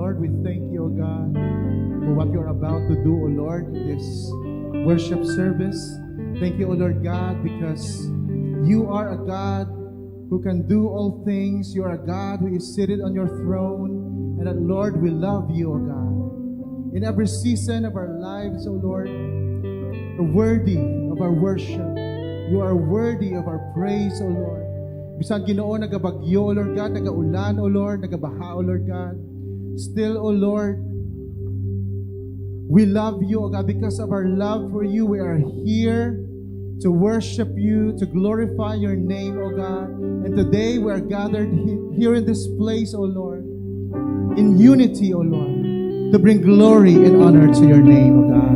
Lord, we thank you, O God, for what you're about to do, O Lord, in this worship service. Thank you, O Lord God, because you are a God who can do all things. You are a God who is seated on your throne. And that, Lord, we love you, O God. In every season of our lives, O Lord, you're worthy of our worship. You are worthy of our praise, O Lord. Bisan Ginoo nagabagyo, O Lord God, nagaulan, O Lord, nagabaha, O Lord God. Still, O Lord, we love you, O God. Because of our love for you, we are here to worship you, to glorify your name, O God. And today we are gathered here in this place, O Lord, in unity, O Lord, to bring glory and honor to your name, O God.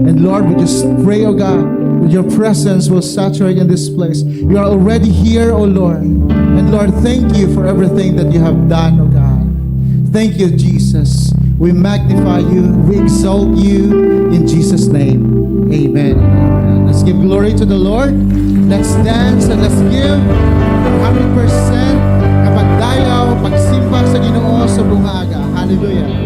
And Lord, we just pray, O God, that your presence will saturate in this place. You are already here, O Lord. And Lord, thank you for everything that you have done, O God. Thank you, Jesus. We magnify you. We exalt you in Jesus' name. Amen. Amen. Let's give glory to the Lord. Let's dance and let's give 100% na pagdayaw, pagsimba sa Ginoo sa bungaga. Hallelujah.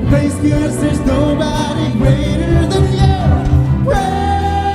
Praise 'cause there's nobody greater than you. Praise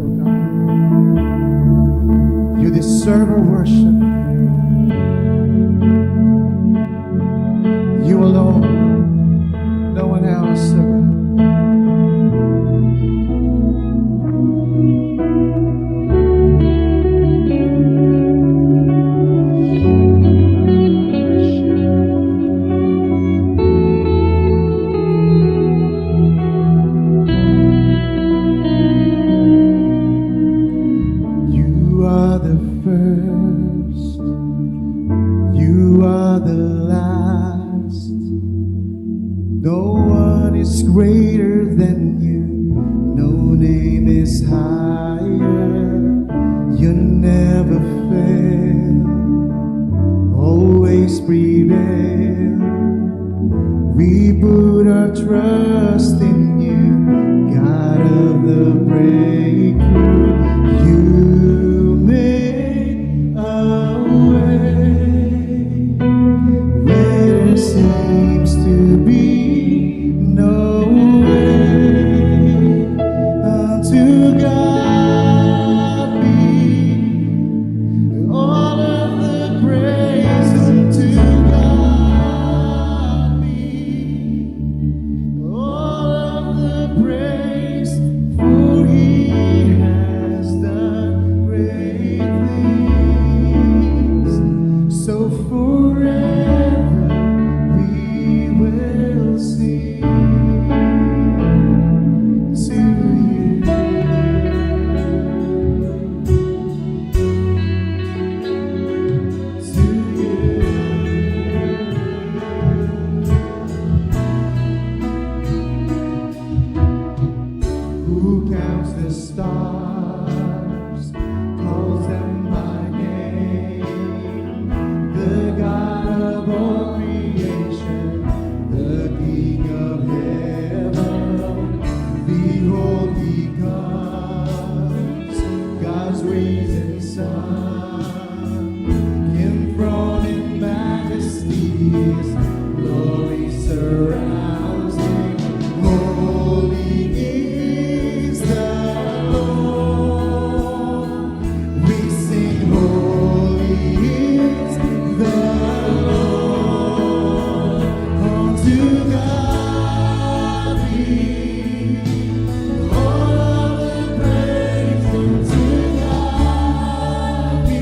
oh God. You deserve our worship. You alone, no one else, oh God. You are the first, you are the last. No one is greater than you, no name is higher. You never fail, always prevail. We put our trust in you, God of the breakthrough. You made a way where there seems to be no way. Unto God be all of the praise. Unto God be all of the praise, for He has done great things. So forever we will sing to you. To you. Who counts the stars, calls them by name, the God of all creation, the King of heaven. Behold, He comes, God's risen Son, enthroned in majesty, His glory surrounds Him. Holy is the Lord. We sing, holy is the Lord. Unto God be all of the praise. Unto God be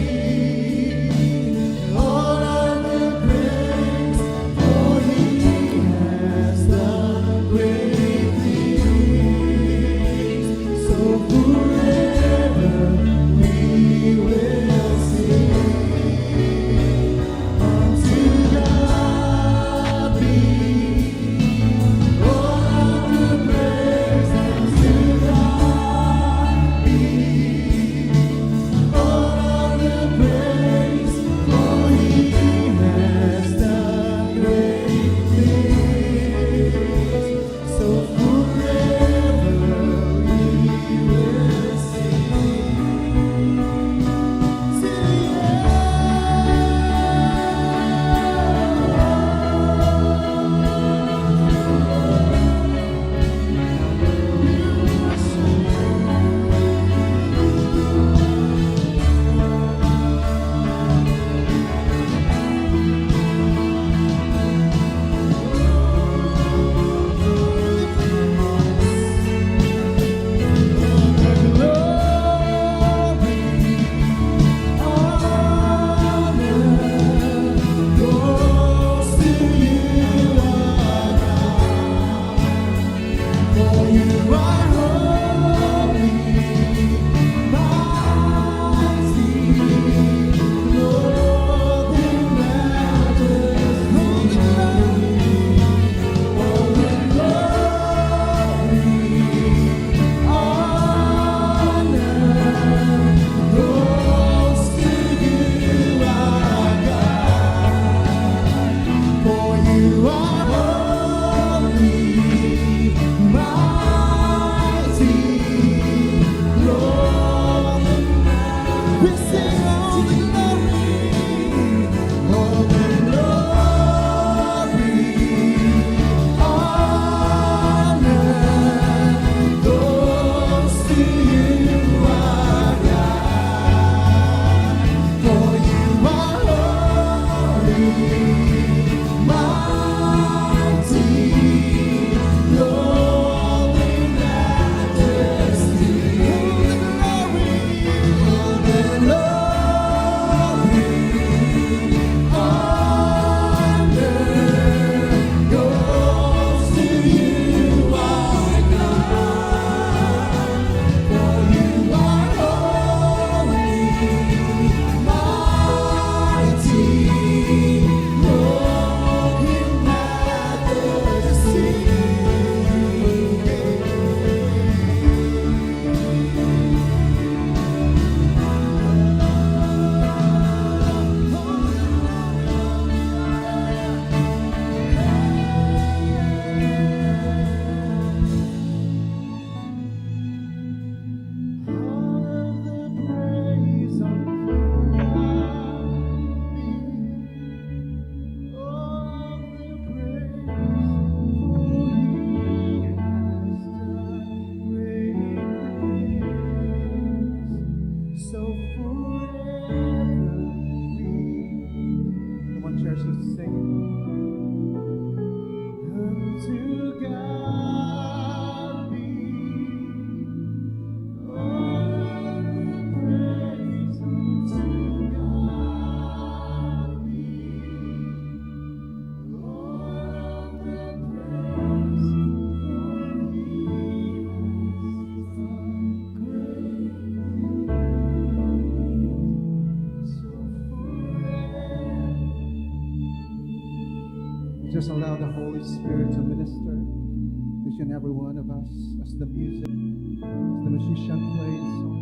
just allow the Holy Spirit to minister to each and every one of us as the music, as the musician plays.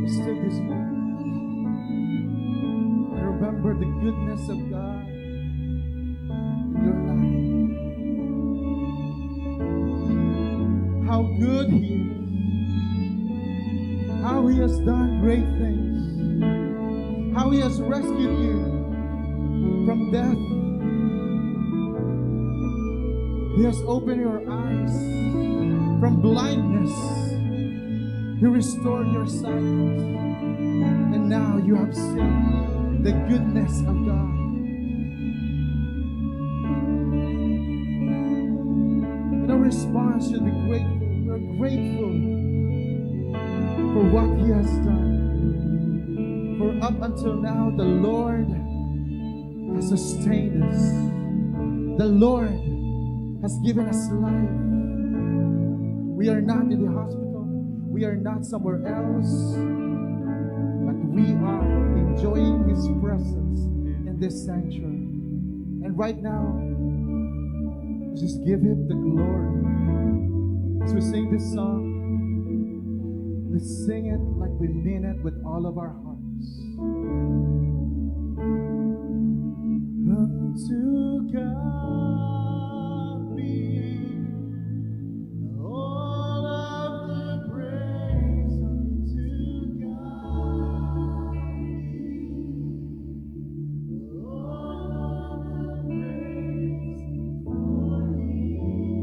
Let's take this moment and remember the goodness of God in your life. How good He is. How He has done great things. How He has rescued you from death. He has opened your eyes from blindness. He restored your sight. And now you have seen the goodness of God. And our response should be grateful. We're grateful for what He has done. For up until now, the Lord has sustained us. The Lord has given us life. We are not in the hospital. We are not somewhere else. But we are enjoying His presence in this sanctuary. And right now, just give Him the glory. As we sing this song, let's sing it like we mean it with all of our hearts. Unto God be all of the praise. Unto God be all of the praise. For He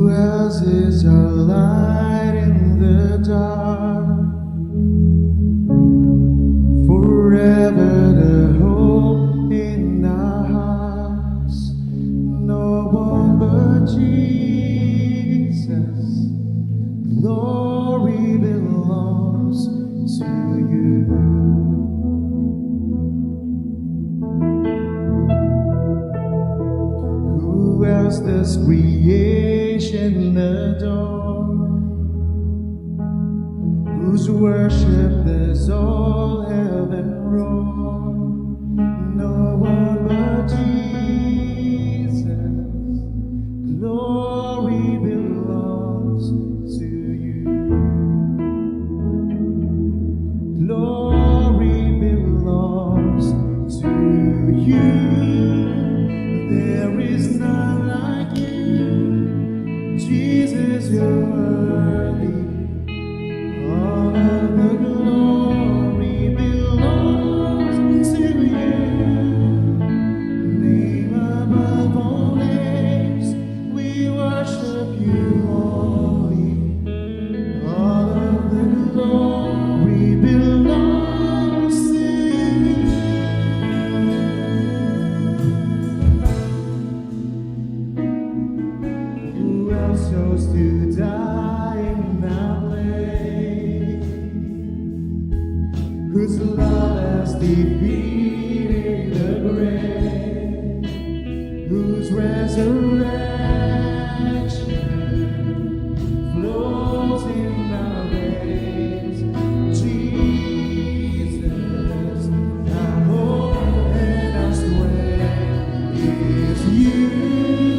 has is our light in the dark, forever the hope in our hearts. No one but Jesus, glory belongs to you. Who else does creation adore? Whose worship does all heaven roar? No one but Jesus, glory belongs to you. Glory belongs to you. There is none like you, Jesus, you're worthy. All of the glory belongs to you. Name above all names, we worship you only. All of the glory belongs to you. Who else chose to die in our place? Whose love has defeated the grave? Whose resurrection flows in our veins? Jesus, our hope and our strength is you.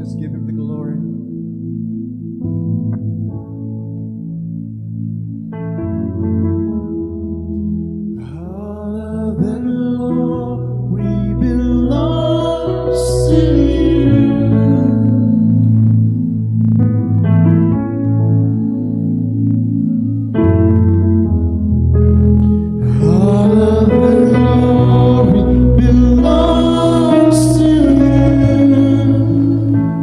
Just give Him the glory. All of the glory belongs to you. All of the glory belongs to you.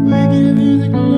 We give you the glory.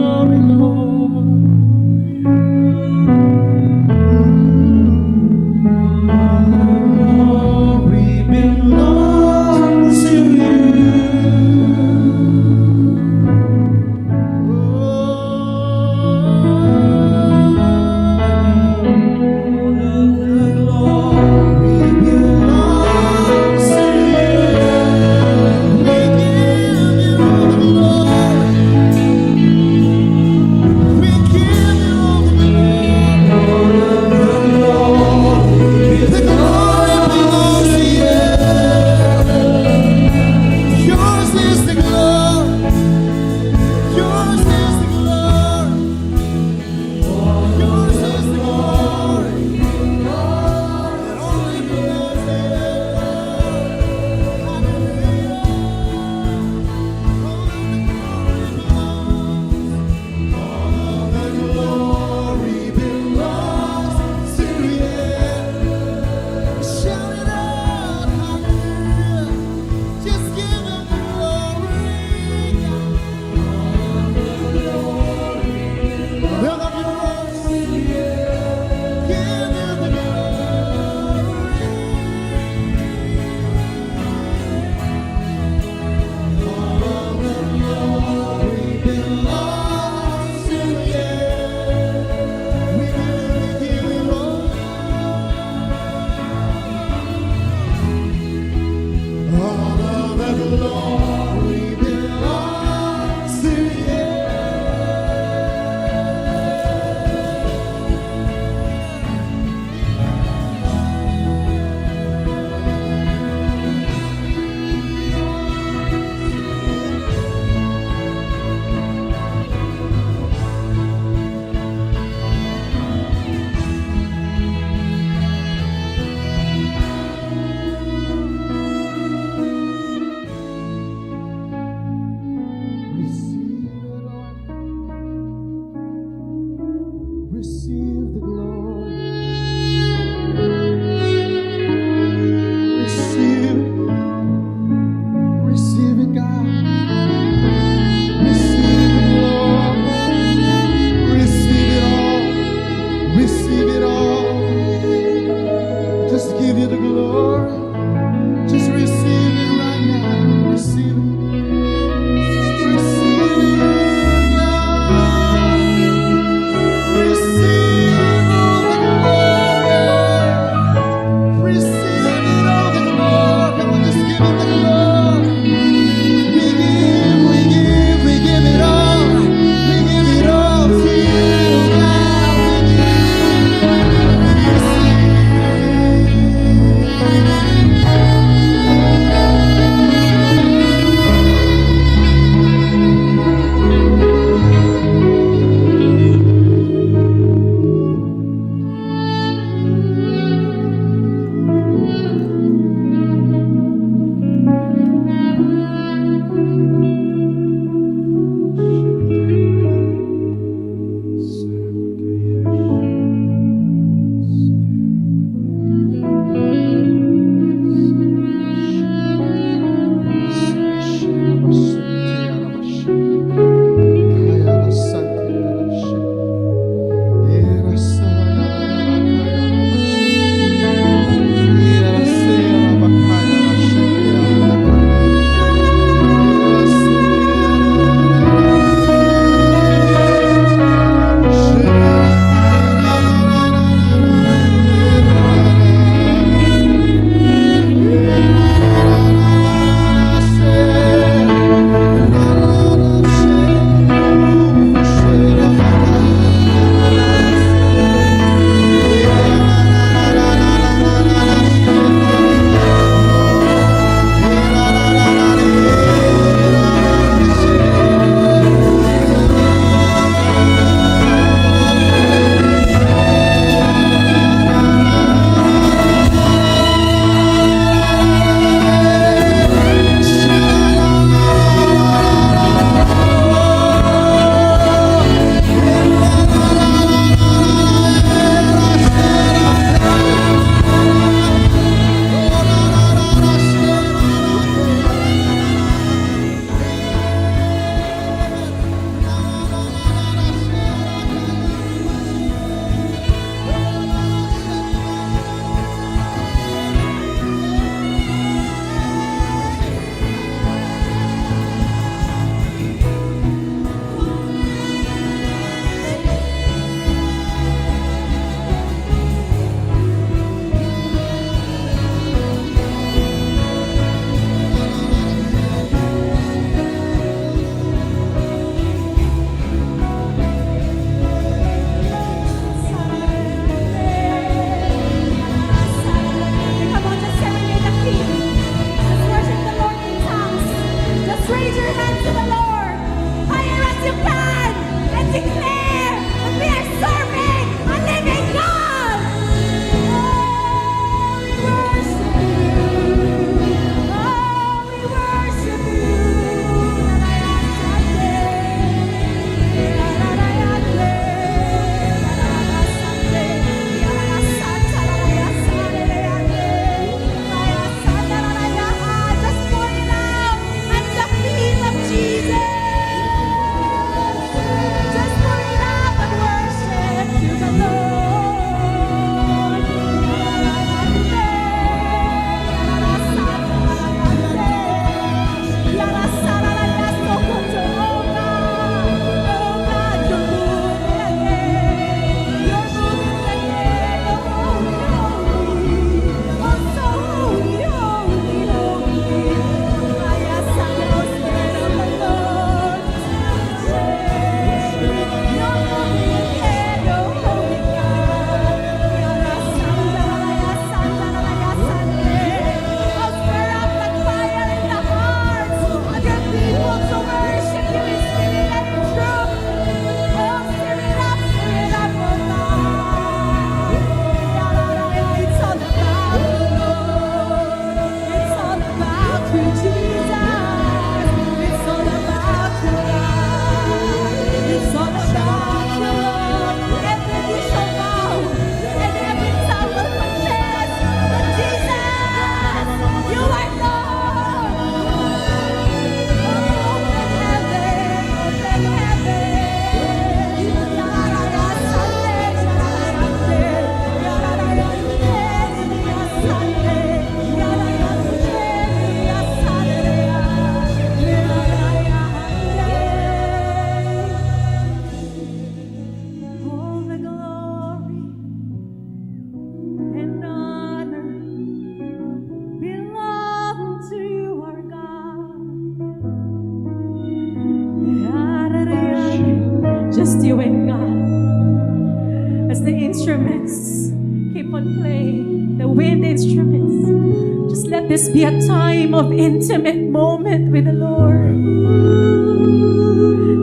just you and God. As the instruments keep on playing, the wind instruments, just let this be a time of intimate moment with the Lord.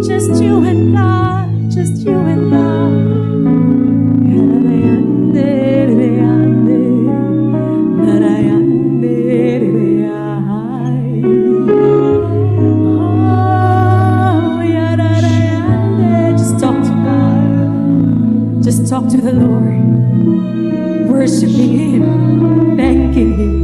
Just you and God, just you and God. Just talk to God. Just talk to the Lord. Worshiping Him, thanking Him.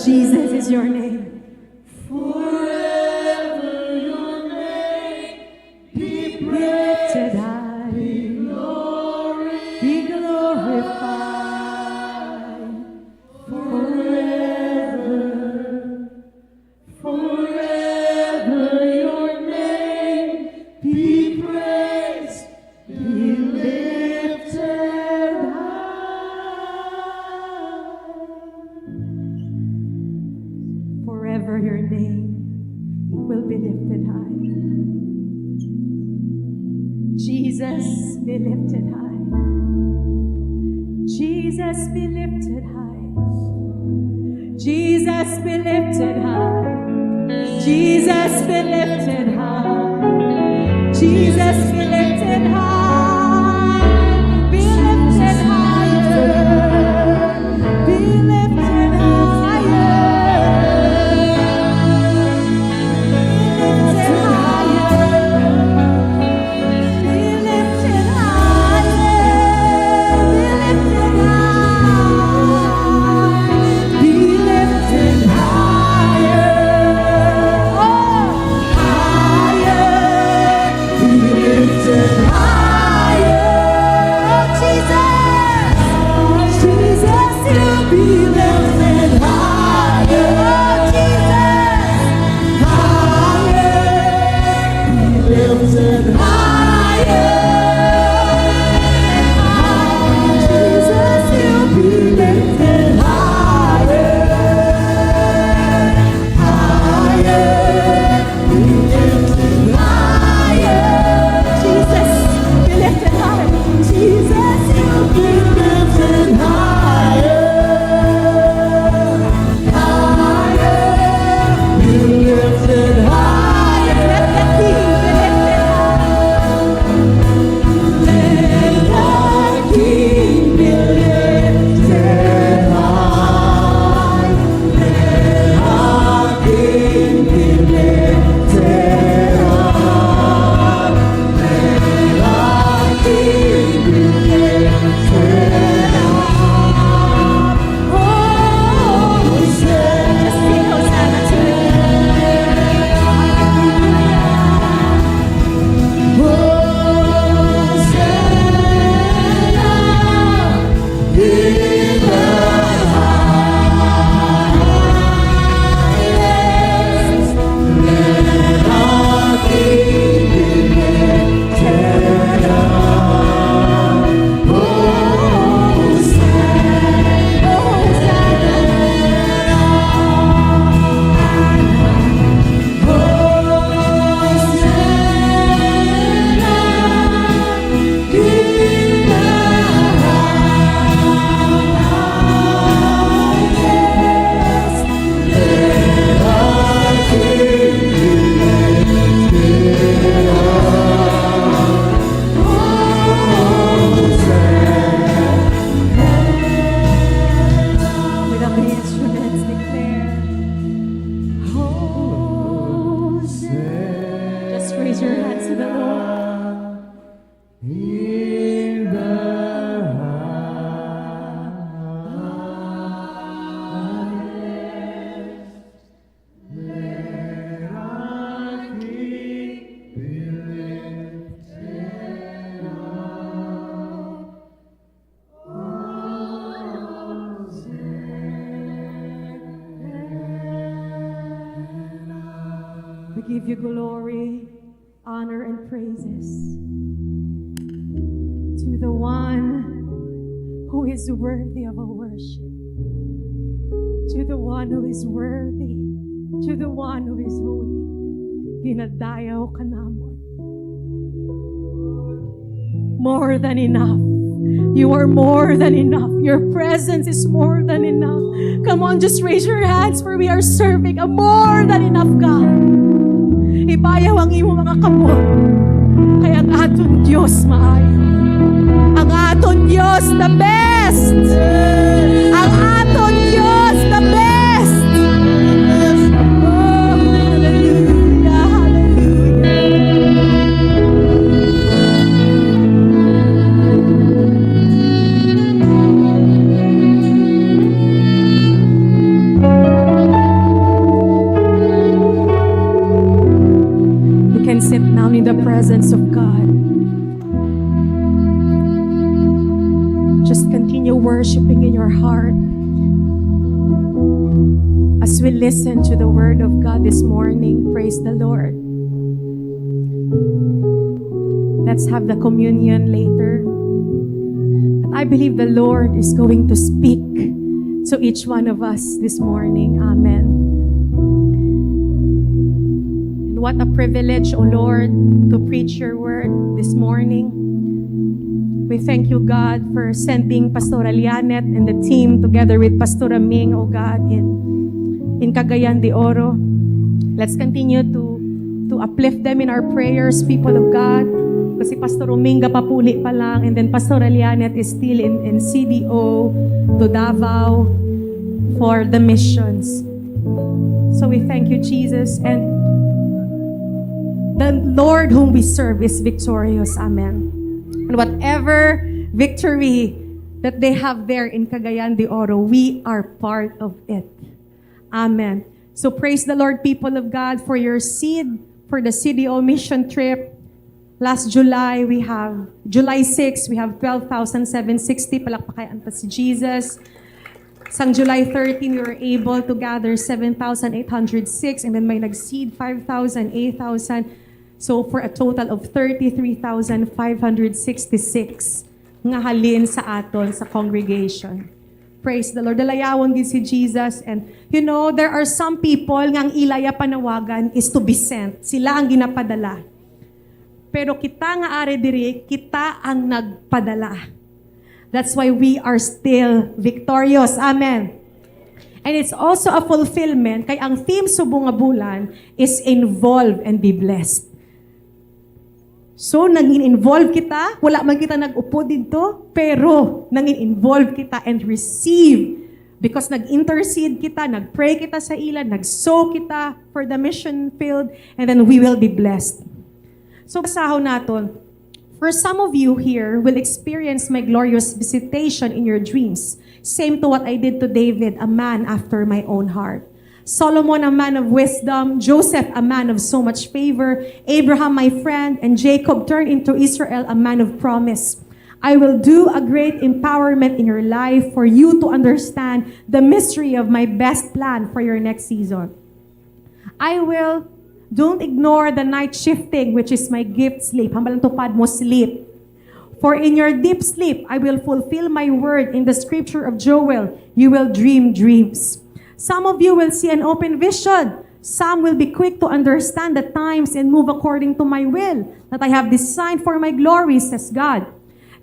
Jesus is your name. Forever your name be lifted high. Be glorified. Forever your name be praised. Be lifted high. Forever your name will be lifted high. Jesus be lifted high. Jesus be lifted high. Jesus be lifted high. Jesus be lifted high. Jesus be lifted high. Be lifted higher. Be lifted higher. Higher, We give you glory, honor, and praises to the one who is worthy of our worship, to the one who is worthy, to the one who is holy. Ginadayaw ka namon. More than enough. You are more than enough. Your presence is more than enough. Come on, just raise your hands, for we are serving a more than enough God. Ibayaw ang imo mga kamot. Kaya ang aton Diyos maayo. Ang aton Diyos the best. Ang aton Diyos the best. Oh, hallelujah, can sit down in the presence of God. Just continue worshiping in your heart as we listen to the word of God this morning. Praise the Lord. Let's have the communion later. And I believe the Lord is going to speak to each one of us this morning. Amen. What a privilege, O Lord, to preach your word this morning. We thank you, God, for sending Pastora Lianet and the team together with Pastora Ming, O God, in Cagayan de Oro. Let's continue to uplift them in our prayers, people of God. Kasi Pastor Uminga papuli pa lang, and then Pastora Lianet is still in CDO to Davao for the missions. So we thank you, Jesus, and the Lord whom we serve is victorious. Amen. And whatever victory that they have there in Cagayan de Oro, we are part of it. Amen. So praise the Lord, people of God, for your seed for the CDO mission trip. Last July, we have, July 6, we have 12,760. Palakpakayan pa si Jesus. Sang July 13, we were able to gather 7,806. And then may nag-seed 5,000, 8,000. So for a total of 33,566 nga halin sa aton sa congregation. Praise the Lord. Dalayawon din si Jesus. And you know, there are some people nga ang ilaya panawagan is to be sent. Sila ang ginapadala. Pero kita nga are diri, kita ang nagpadala. That's why we are still victorious. Amen. And it's also a fulfillment kay ang theme subong nga bulan is involve and be blessed. So, nangin-involve kita, wala man kita nag-upo dito, pero nangin-involve kita and receive. Because nag-intercede kita, nag-pray kita sa ilan, nag-sow kita for the mission field, and then we will be blessed. So, basahon naton. For some of you here will experience my glorious visitation in your dreams. Same to what I did to David, a man after my own heart. Solomon, a man of wisdom, Joseph, a man of so much favor, Abraham, my friend, and Jacob turned into Israel, a man of promise. I will do a great empowerment in your life for you to understand the mystery of my best plan for your next season. Don't ignore the night shifting, which is my gift sleep. Hambalang tupad mo sleep. For in your deep sleep, I will fulfill my word in the scripture of Joel. You will dream dreams. Some of you will see an open vision. Some will be quick to understand the times and move according to my will that I have designed for my glory, says God.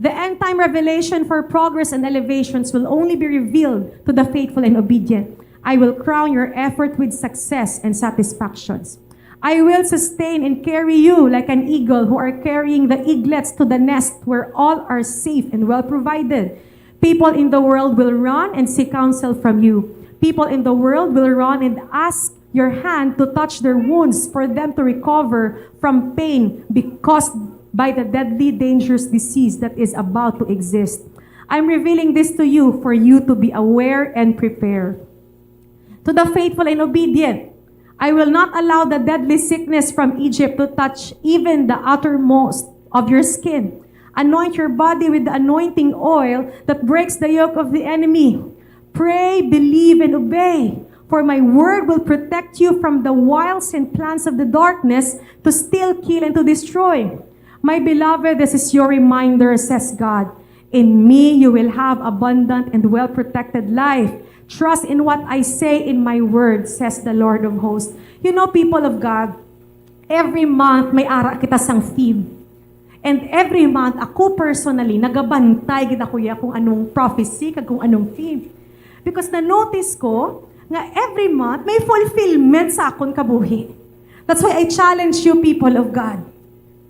The end time revelation for progress and elevations will only be revealed to the faithful and obedient. I will crown your effort with success and satisfactions. I will sustain and carry you like an eagle who are carrying the eaglets to the nest where all are safe and well provided. People in the world will run and seek counsel from you. People in the world will run and ask your hand to touch their wounds for them to recover from pain caused by the deadly dangerous disease that is about to exist. I'm revealing this to you for you to be aware and prepare. To the faithful and obedient, I will not allow the deadly sickness from Egypt to touch even the uttermost of your skin. Anoint your body with the anointing oil that breaks the yoke of the enemy. Pray, believe, and obey. For my word will protect you from the wiles and plans of the darkness to steal, kill, and to destroy. My beloved, this is your reminder, says God. In me you will have abundant and well-protected life. Trust in what I say in my word, says the Lord of hosts. You know, people of God, every month may ara kita sang feed. And every month, ako personally, nagabantay kita kuya kung anong prophecy, kag kung anong theme. Because na-notice ko, nga every month, may fulfillment sa akon kabuhi. That's why I challenge you, people of God.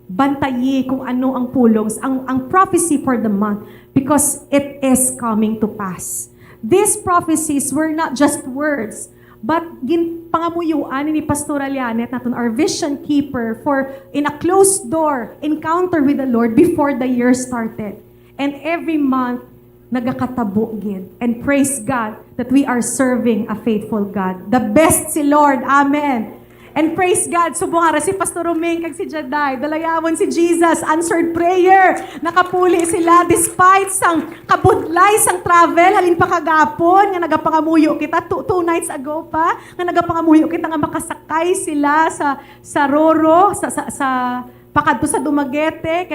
Bantayi kung ano ang pulong, ang prophecy for the month, because it is coming to pass. These prophecies were not just words, but pangamuyuan ni Pastor Alianet natin, our vision keeper, for in a closed door encounter with the Lord before the year started. And every month, nagakatabo gid. And praise God that we are serving a faithful God. The best si Lord. Amen. And praise God, subungara si Pastor Romeng kag si Jaday, dalayawon si Jesus, answered prayer. Nakapuli sila despite sang kabudlay sang travel, halin pa kagapon, nga nagapangamuyo kita, two nights ago pa, nga nagapangamuyo kita nga makasakay sila sa Roro, sa pakadto sa Dumaguete,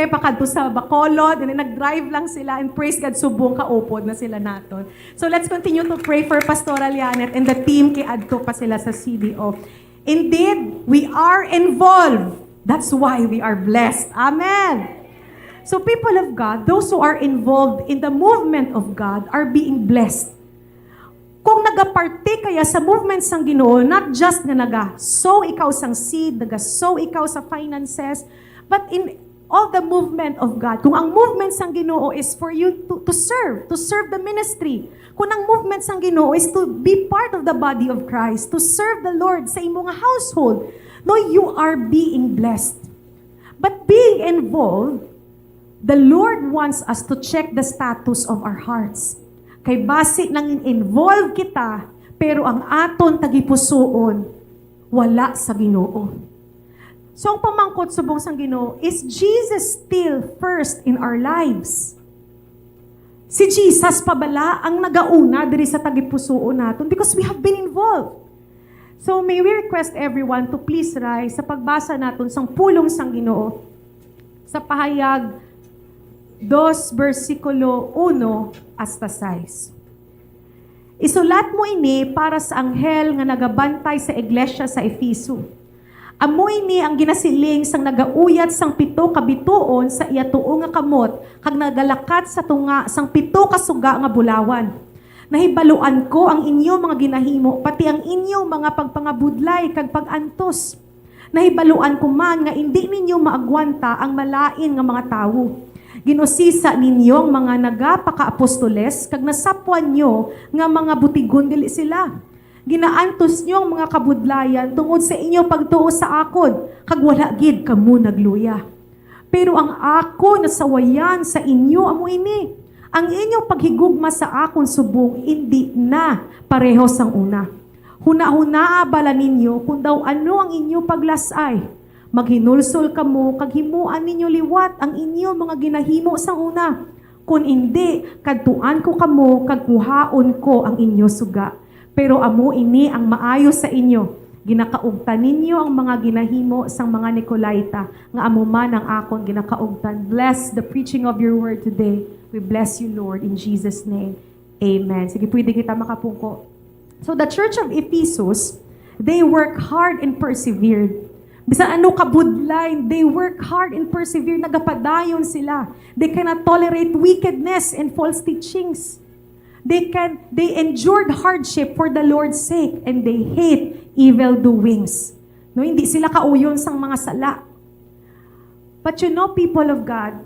pakadto sa Bacolod, and nag-drive lang sila, and praise God, subong kaupod na sila naton. So let's continue to pray for Pastor Alianet and the team, kay adto pa sila sa CDO. Indeed, we are involved. That's why we are blessed. Amen. So people of God, those who are involved in the movement of God are being blessed. Kung nagaparte kaya sa movement sang Ginoo, not just nga naga-sow ikaw sang seed, naga-sow ikaw sa finances, but in all the movement of God. Kung ang movement sang Ginoo is for you to serve the ministry. Kung ang movement sang Ginoo is to be part of the body of Christ, to serve the Lord sa imong household, no, you are being blessed. But being involved, the Lord wants us to check the status of our hearts. Kay base nang involve kita, pero ang aton tagipusoon, wala sa Ginoo. So ang pamangkot subong sang Ginoo, is Jesus still first in our lives? Si Jesus pabala ang nagauna diri sa tagipusoon naton because we have been involved. So may we request everyone to please rise sa pagbasa naton sang pulong sang Ginoo sa pahayag 2 versikulo 1 hasta 6. Isulat mo ini para sa anghel nga nagabantay sa iglesia sa Efeso. Amo ini ang ginasiling sang nagauyat sang 7 ka bituon sa iya tuo nga kamot kag nagalakat sa tunga sang 7 ka suga nga bulawan. Nahibaluan ko ang inyo mga ginahimo pati ang inyo mga pagpangabudlay kag pagantos. Nahibaluan ko man nga hindi ninyo maagwanta ang malain nga mga tawo. Ginusisa ninyong mga nagapaka-apostoles, kag nasapwan nyo nga mga butigon dili sila. Ginaantos nyo ang mga kabudlayan tungod sa inyo pagtuo sa akon, kag wala gid kamo nagluya. Pero ang ako nasawayan sa inyo amo ini. Ang inyong paghigugma sa akon subong, hindi na pareho sang una. Huna-hunaa bala ninyo kung daw ano ang inyong paglasay. Maghinulsol kamo, kag himuan ninyo liwat ang inyo mga ginahimo sa una. Kung hindi, kadtuan ko kamo, kag kuhaon ko ang inyo suga. Pero amo ini ang maayo sa inyo. Ginakaugtan ninyo ang mga ginahimo sang mga Nicolaita, nga amo man ang akon ginakaugtan. Bless the preaching of your word today. We bless you, Lord, in Jesus' name. Amen. Sige, pwede kita makapungko. So the church of Ephesus, they work hard and persevered. Bisan ano kabudlay, they work hard and persevere, nagapadayon sila. They cannot tolerate wickedness and false teachings. They endured hardship for the Lord's sake, and they hate evil doings. No, hindi sila kauyon sang mga sala. But you know, people of God,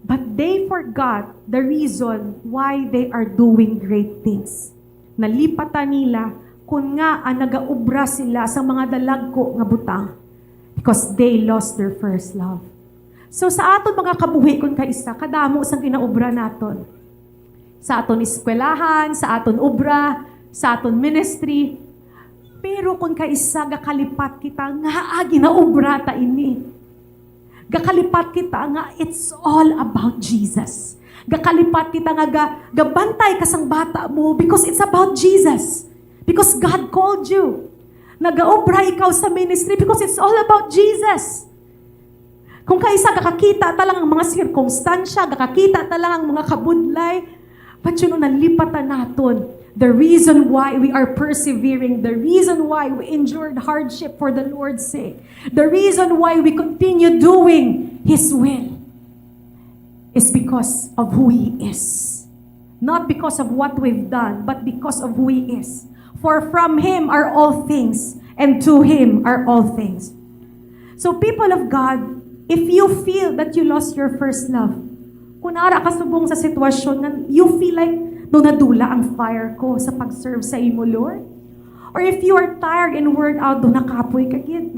but they forgot the reason why they are doing great things. Nalipatan nila kung nga nagaubra sila sa mga dalagko nga butang because they lost their first love. So sa aton mga kabuhi kung kaisa, kadamo sang kinaubra naton. Sa aton eskwelahan, sa aton obra, sa aton ministry. Pero kung kaisa, gakalipat kita nga ginaubra ta ini. Gakalipat kita nga it's all about Jesus. Gakalipat kita nga gabantay ka sang bata mo because it's about Jesus. Because God called you. Nagaobra ikaw sa ministry because it's all about Jesus. Kung kaisa kakakita talang ang mga sirkumstansya, kakakita talang ang mga kabudlay, but yun nalipatan naton. The reason why we are persevering, the reason why we endured hardship for the Lord's sake, the reason why we continue doing His will is because of who He is. Not because of what we've done, but because of who He is. For from Him are all things, and to Him are all things. So people of God, if you feel that you lost your first love, kunara ka subong sa sitwasyon na you feel like, no nadula ang fire ko sa pag-serve sa imo, Lord. Or if you are tired and worn out, do nakapoy kagid,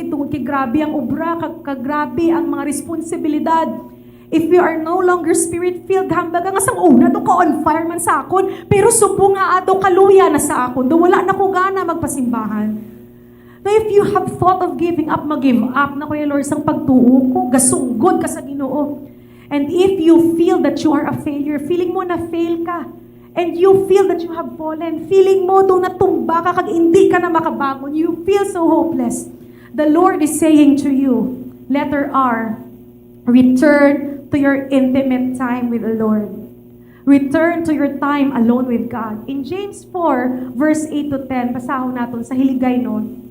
tungod kay grabe ang obra, kagrabe ang mga responsibilidad. If you are no longer spirit-filled, hambaga nga sang una, do ka on fire man sa akon, pero subong nga ato kaluya na sa akon, do wala na ko gana magpasimbahan. Now, if you have thought of giving up, mag-give up na Kuya Lord sang pagtuo ko, gasunggod ka sa Ginoo. And if you feel that you are a failure, feeling mo na fail ka, and you feel that you have fallen, feeling mo doon natumba ka, kag hindi ka na makabangon, you feel so hopeless, the Lord is saying to you, letter R, return to your intimate time with the Lord. Return to your time alone with God. In James 4, verse 8 to 10, basahon naton sa hiligay nun,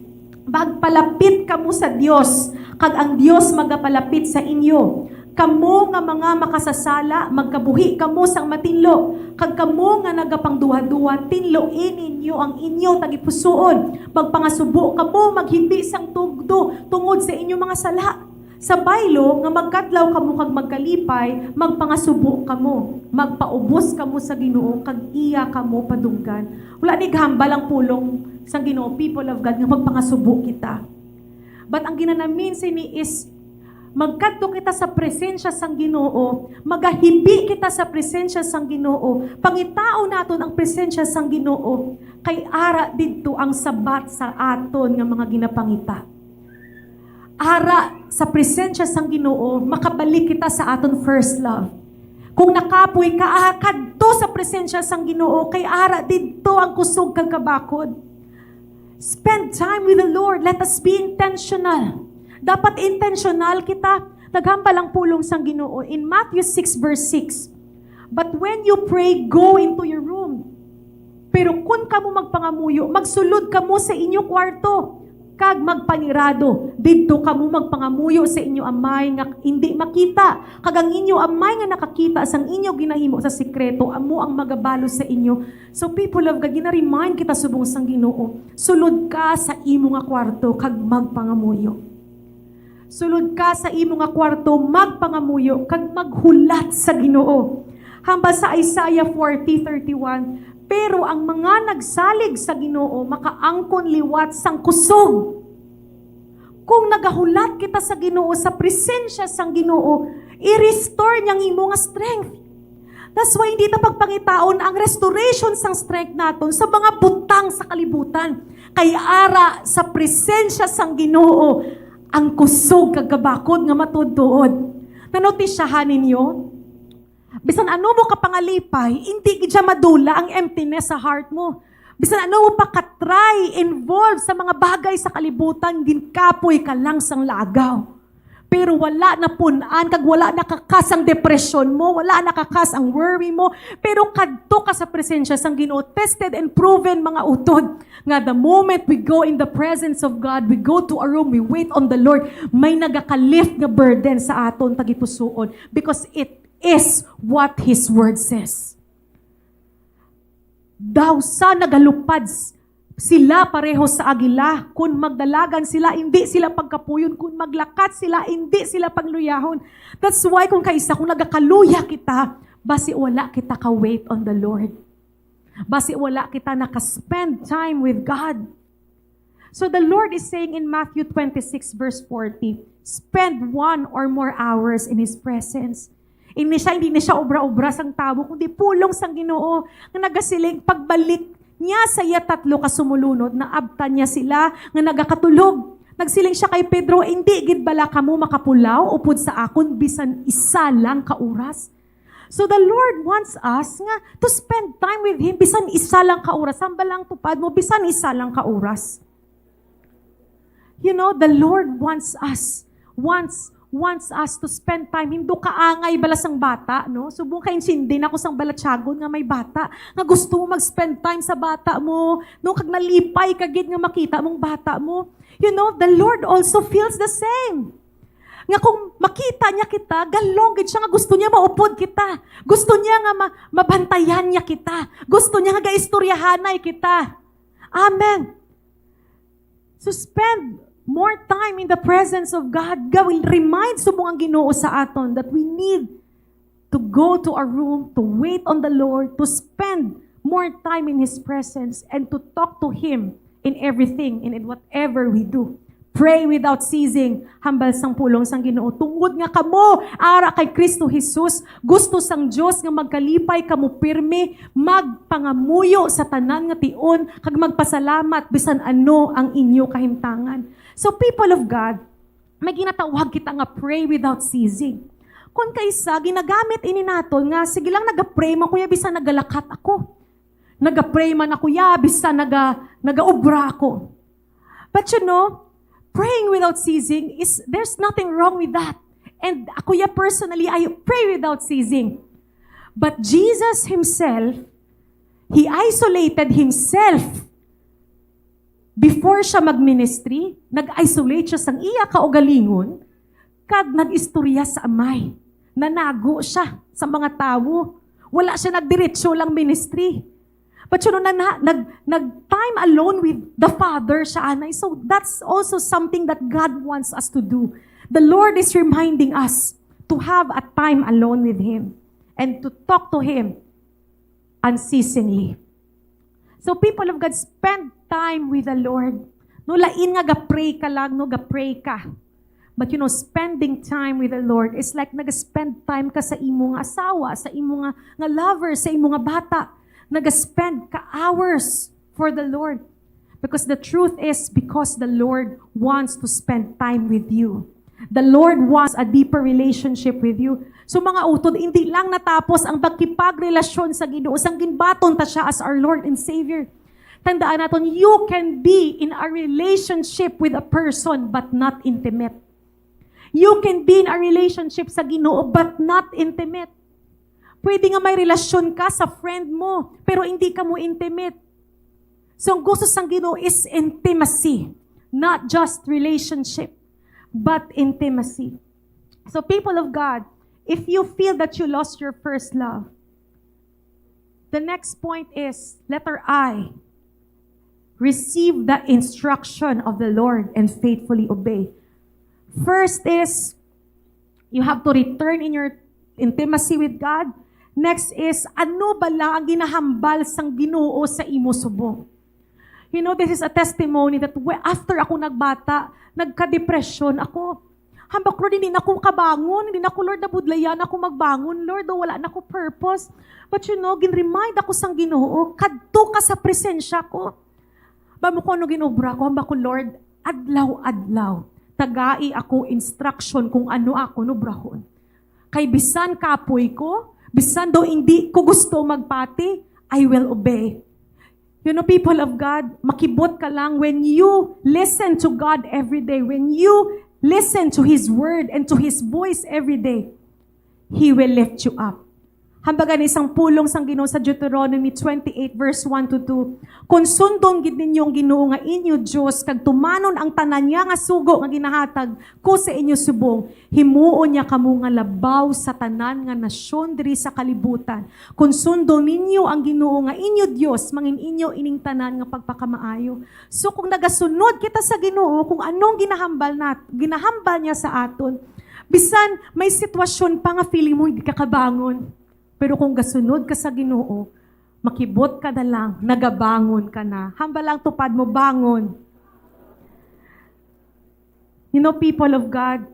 magpalapit kamo sa Dios, kag ang Dios magapalapit sa inyo. Kamo nga mga makasasala, magkabuhi kamo sang matinlo. Kag kamo nga nagapangduha-duha, tinloin ninyo ang inyo tagipusoon. Magpangasubo kamo, maghibi sang tugdo tungod sa inyo mga sala. Sa baylo nga magkadlaw kamo kag magkalipay, magpangasubo kamo, magpaubos kamo sa Ginoo kag iya kamo padunggan. Wala ni gahambal ang pulong sa Ginoo, people of God, nga magpangasubo kita. But ang ginanamin sini is magkadto kita sa presensya sang Ginoo, magahibi kita sa presensya sang Ginoo, pangitao naton ang presensya sang Ginoo, kay ara didto ang sabat sa aton nga mga ginapangita. Ara sa presensya sang Ginoo, makabalik kita sa aton first love. Kung nakapoy ka, kadto sa presensya sang Ginoo, kay ara didto ang kusog kag kabakod. Spend time with the Lord. Let us be intentional. Dapat intentional kita. Naghambal ang pulong sang Ginoo in Matthew 6 verse 6. But when you pray, go into your room. Pero kung kamo magpangamuyo, magsulod kamo sa inyo kwarto. Kag magpanirado, didto kamo magpangamuyo sa inyo amay nga hindi makita. Kag ang inyo amay nga nakakita sang inyo ginahimo sa sekreto, amo ang magabalo sa inyo. So people of God, gina-remind kita subong sang Ginoo, sulod ka sa imo nga kwarto kag magpangamuyo. Sulod ka sa imo nga kwarto, magpangamuyo kag maghulat sa Ginoo. Hamba sa Isaiah 40:31, pero ang mga nagsalig sa Ginoo makaangkon liwat sang kusog. Kung nagahulat kita sa Ginoo, sa presensya sang Ginoo, i-restore niyang imo nga strength. That's why hindi ta pagpangitaon ang restoration sang strength naton sa mga butang sa kalibutan. Kay ara sa presensya sang Ginoo ang kusog kag kabakod nga matudtuod. Nanotisyahan ninyo? Bisan ano mo kapangalipay, hindi gid siya madula ang emptiness sa heart mo. Bisan ano mo pa ka-try, involved sa mga bagay sa kalibutan, ginkapoy ka lang sang lagaw. Pero wala na punan, kag wala na kakas ang depression mo, wala na kakas ang worry mo, pero kadto ka sa presensya sang Ginoo, tested and proven mga utod. Nga the moment we go in the presence of God, we go to a room, we wait on the Lord, may nagaka-lift nga burden sa aton tagipusoon because it is what His Word says. Daw sa nagalupad sila pareho sa agila, kung magdalagan sila, hindi sila pagkapuyon, kung maglakat sila, hindi sila pangluyahon. That's why kung kaisa, kung nagakaluya kita, basi wala kita ka-wait on the Lord. Basi wala kita naka-spend time with God. So the Lord is saying in Matthew 26 verse 40, spend 1 or more hours in His presence. Hindi na siya obra-obra sang tabo, kundi pulong sang Ginoo nga nagasiling pagbalik niya sa iya 3 kasumulunod na abtan niya sila nga nagakatulog. Nagsiling siya kay Pedro, hindi gid bala kamo makapulaw upod sa akon bisan isa lang ka oras. So the Lord wants us nga to spend time with Him, bisan isa lang ka oras. Hamba lang tupad mo, bisan isa lang ka oras. You know, the Lord wants us to spend time. Hindo kaangay balas ang bata, no? Subong ka insindin ako sang balatsagon nga may bata. Nga gusto mo mag-spend time sa bata mo. No, kag nalipay kagid nga makita mong bata mo. You know, the Lord also feels the same. Nga kung makita niya kita, galonggid siya nga gusto niya maupod kita. Gusto niya nga mabantayan niya kita. Gusto niya nga gaistoryahanay kita. Amen. So spend more time in the presence of God. God will remind subong ang Ginoo sa aton that we need to go to our room, to wait on the Lord, to spend more time in His presence, and to talk to Him in everything and in whatever we do. Pray without ceasing. Hambal sang pulong sang Ginoo. Tungod nga kamo, ara kay Kristo Jesus, gusto sang Dios nga magkalipay kamo pirme, magpangamuyo sa tanan nga tion, kag magpasalamat bisan ano ang inyo kahimtangan. So people of God, may ginatawag kita nga pray without ceasing. Kung kaysa, ginagamit ini nato nga, sige lang naga-pray man kuya, bisan nagalakat ako. Naga-pray man ako ya, bisan naga-obra ako. But you know, praying without ceasing there's nothing wrong with that. And ako ya personally, I pray without ceasing. But Jesus Himself, He isolated Himself before siya mag-ministry, nag-isolate siya sang iya kaugalingon, kag nag-istorya sa amay. Nanago siya sa mga tao. Wala siya nagdiretso lang ministry. But you know, nag-time alone with the Father siya, anay. So that's also something that God wants us to do. The Lord is reminding us to have a time alone with Him and to talk to Him unceasingly. So people of God, spend time with the Lord. No, lain nga ga-pray ka lang, no, ga-pray ka. But you know, spending time with the Lord is like nag-spend time ka sa imo nga asawa, sa imo nga lover, sa imo nga bata. Nag-spend ka hours for the Lord. Because the truth is, because the Lord wants to spend time with you. The Lord wants a deeper relationship with you. So mga utod, hindi lang natapos ang pagkipagrelasyon sa Ginoo, sang ginbaton ta siya as our Lord and Savior. Tandaan natin, you can be in a relationship with a person but not intimate. You can be in a relationship sa Ginoo but not intimate. Pwede nga may relasyon ka sa friend mo, pero hindi ka mo intimate. So ang gusto sang Ginoo is intimacy, not just relationship, but intimacy. So people of God, if you feel that you lost your first love, the next point is, letter I, receive the instruction of the Lord and faithfully obey. First is, you have to return in your intimacy with God. Next is, ano bala ang ginahambal sang Ginoo sa imo subong? You know, this is a testimony that after ako nagbata, nagka-depression ako. Hambak, Lord, hindi na ako kabangon. Hindi na ako, Lord, nabudlayan ako magbangon. Lord, wala na ako purpose. But you know, gin-remind ako sang Ginoo, kadto ka sa presensya ko. Bamo ko ano ginobra ko, hambak ko, Lord, adlaw-adlaw. Tagai ako instruction kung ano ako nubrahon. Kay bisan kapoy ko, bisan do hindi ko gusto magpati, I will obey. You know, people of God, makibot ka lang when you listen to God every day, when you listen to His word and to His voice every day, He will lift you up. Hambagan isang pulong sang Ginoo sa Deuteronomy 28 verse 1 to 2. Kung sundon gid ninyo ang Ginoo nga inyo Dios kag tumanon ang tanan niya nga sugo nga ginahatag ko sa inyo subong, himuon niya kamo nga labaw sa tanan nga nasyon diri sa kalibutan. Kung sundon ninyo ang Ginoo nga inyo Dios, mangin inyo ining tanan nga pagpakamaayo. So kung nagasunod kita sa Ginoo, kung anong ginahambal niya sa aton, bisan may sitwasyon pa nga feeling mo hindi ka kabangon. Pero kung gasunod ka sa Ginoo, makibot ka na lang, nagabangon ka na. Hamba lang tupad mo, bangon. You know, people of God,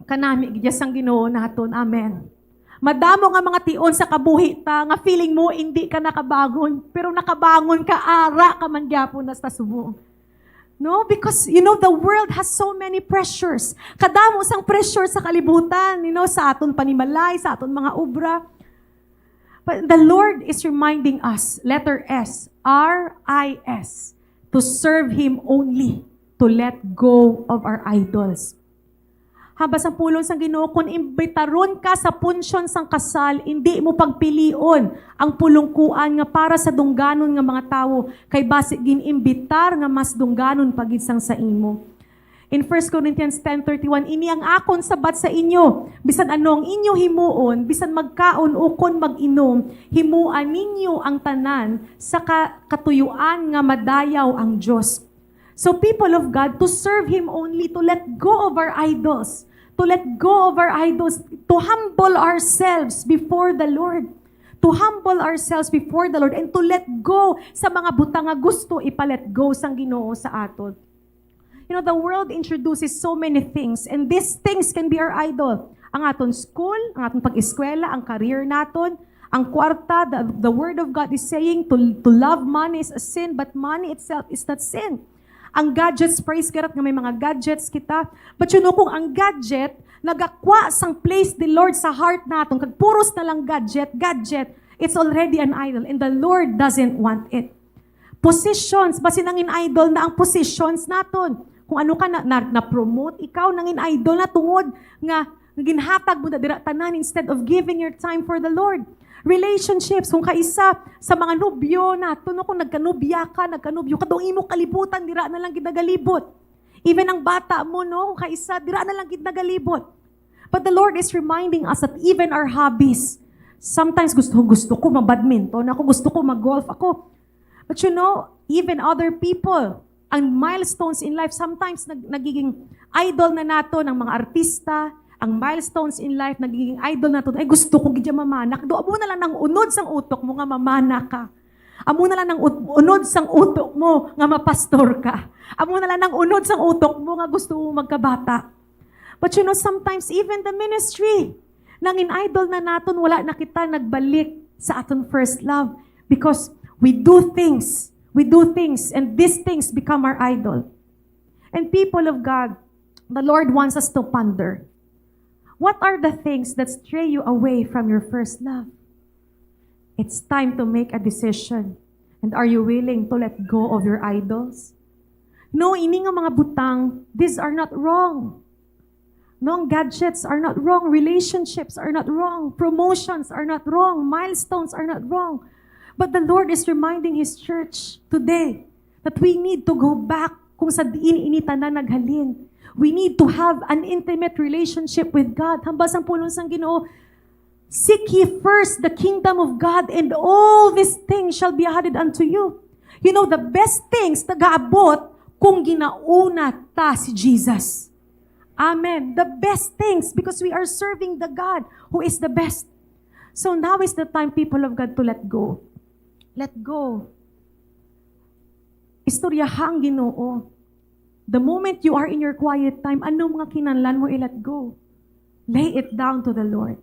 kanami, gidya sang Ginoo naton. Amen. Madamo nga mga tion sa kabuhi ta, nga feeling mo, hindi ka nakabangon. Pero nakabangon ka, ara ka man gyapon na sa subong. No? Because, you know, the world has so many pressures. Kadamo sang pressure sa kalibutan, you know, sa aton panimalay, sa aton mga obra. But the Lord is reminding us, letter S, R-I-S, to serve Him only, to let go of our idols. Habas ang pulong sang Ginoo, kung imbitaron ka sa punsyon sang kasal, hindi mo pagpilion ang pulungkuan nga para sa dungganon nga mga tawo, kay basi ginimbitar nga mas dungganon pagid sang sa imo. In 1 Corinthians 10:31, ini ang akon sabat sa inyo, bisan anong inyo himuon, bisan magkaon o kon mag-inom, himuan ninyo ang tanan sa katuyuan nga madayaw ang Diyos. So people of God, to serve Him only, to let go of our idols, to let go of our idols, to humble ourselves before the Lord, to humble ourselves before the Lord, and to let go sa mga butang nga gusto ipalet go sang Ginoo sa aton. You know, the world introduces so many things, and these things can be our idol. Ang aton school, ang aton pag-eskwela, ang career naton, ang kwarta, the Word of God is saying to love money is a sin, but money itself is not sin. Ang gadgets, praise God, nga may mga gadgets kita. But you know, kung ang gadget, nagakwa sang place the Lord sa heart naton, kag puros na lang gadget, it's already an idol, and the Lord doesn't want it. Positions, basin nangin idol na ang positions naton. Kung ano ka na-promote, ikaw nangin idol na tungod nga ginhatag mo na dira tanan instead of giving your time for the Lord. Relationships, kung kaisa sa mga nobyo na, tuno kung nagkanobya ka, nagkanobyo ka, doon imo kalibutan, dira na lang ginagalibot. Even ang bata mo, no, kung kaisa, dira na lang ginagalibot. But the Lord is reminding us that even our hobbies, sometimes gusto ko mag-badminton, gusto ko mag-golf ako. But you know, even other people, ang milestones in life, sometimes nagiging idol na nato ng mga artista, ang milestones in life, nagiging idol nato, ay gusto ko gidya mamanak. Do, amo na lang ng unod sang utok mo nga mamana ka. Amo na lang ng unod sang utok mo nga mapastor ka. Amo na lang ng unod sang utok mo nga gusto mo magkabata. But you know, sometimes even the ministry, nangin idol na naton, wala na kita nagbalik sa aton first love. Because we do things, and these things become our idol. And people of God, the Lord wants us to ponder. What are the things that stray you away from your first love? It's time to make a decision. And are you willing to let go of your idols? No, ini nga mga butang, these are not wrong. No, gadgets are not wrong. Relationships are not wrong. Promotions are not wrong. Milestones are not wrong. But the Lord is reminding His church today that we need to go back kung sa diin inita na naghalin. We need to have an intimate relationship with God. Hambas ang pulong sang Ginoo, seek ye first the kingdom of God, and all these things shall be added unto you. You know, the best things nagaabot kung ginauna ta si Jesus. Amen. The best things, because we are serving the God who is the best. So now is the time, people of God, to let go. Let go. Istoryahang Ginoo. The moment you are in your quiet time, ano mga kinahanglan mo i-let go? Lay it down to the Lord.